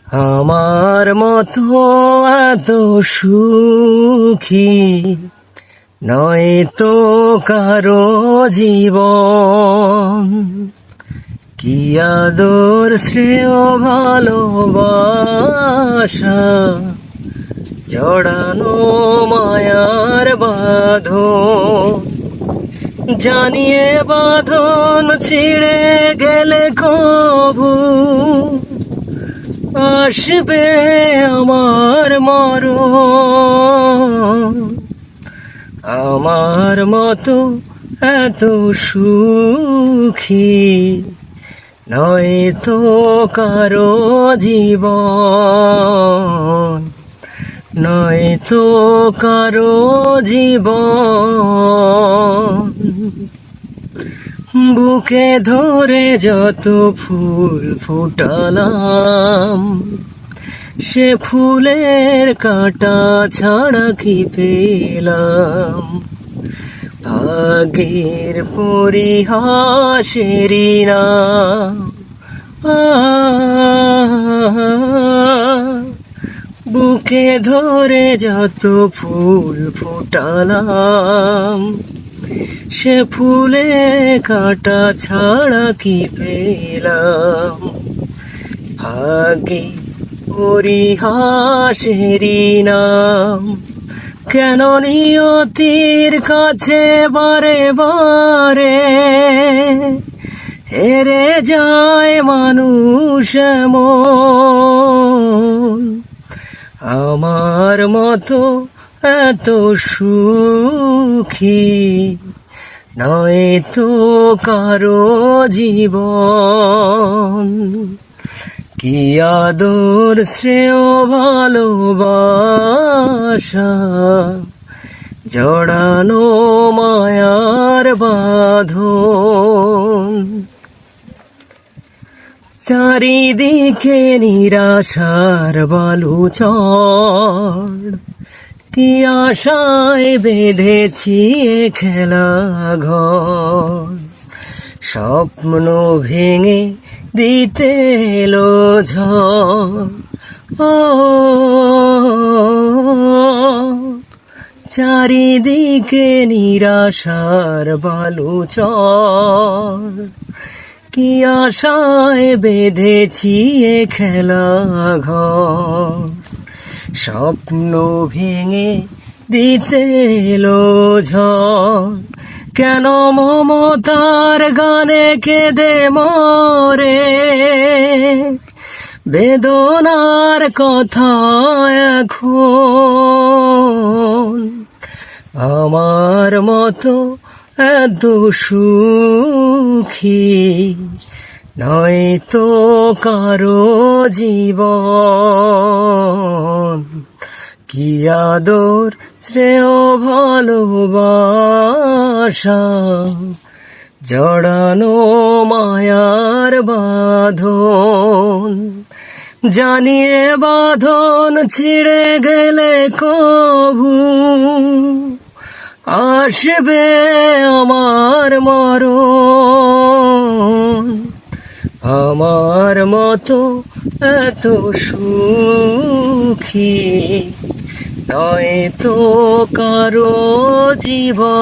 আমার মতো এত সুখী নয় তো কারো জীবন। কি আদর শ্রেয় ভালোবাসা জড়ানো মায়ার বাঁধন। জানিয়ে বাঁধন ছিঁড়ে গেলে কবু আসবে আমার মরণ। আমার মতো এত সুখী নয় তো কারো জীবন, নয় তো কারো জীবন। বুকে ধরে যত ফুল ফুটালাম, সে ফুলের কাঁটা ছাড়া কি পেলাম? ভাগ্যের পরিহাসেরই না বুকে ধরে যত ফুল ফুটালাম, সে ফুলে কাঁটা ছাড়া কি পেলাম? ভাগ্যে পরিহাসেরই নাম। কেন নিয়তির কাছে বারে বারে হেরে যায় মানুষ এমন? আমার মতো এত সুখী নয় তো কারো জীবন। কি আদর শ্রেয় ভালোবাসা জড়ানো মায়ার বাঁধন। চারিদিকে নিরাশার বালুচর, কি আশায় বেঁধেছি খেলা ঘর। স্বপ্ন ভেঙে দিতে এলো ঝড়। ও চারিদিকে নিরাশার বালুচর, কি আশায় বেঁধেছি খেলা ঘর। স্বপ্ন ভেঙে দিতে এলো ঝড়। কেন মমতার গানে কেঁদে মরে বেদনার কথা এখন? আমার মতো এত সুখী নয় তো কারো জীবন। কি আদর শ্রেয় ভালোবাসা জড়ানো মায়ার বাঁধন। জানিয়ে বাঁধন ছিঁড়ে গেলে কবু আসবে আমার মরণ। আমার মতো এত সুখী নয় তো কারো জীবন।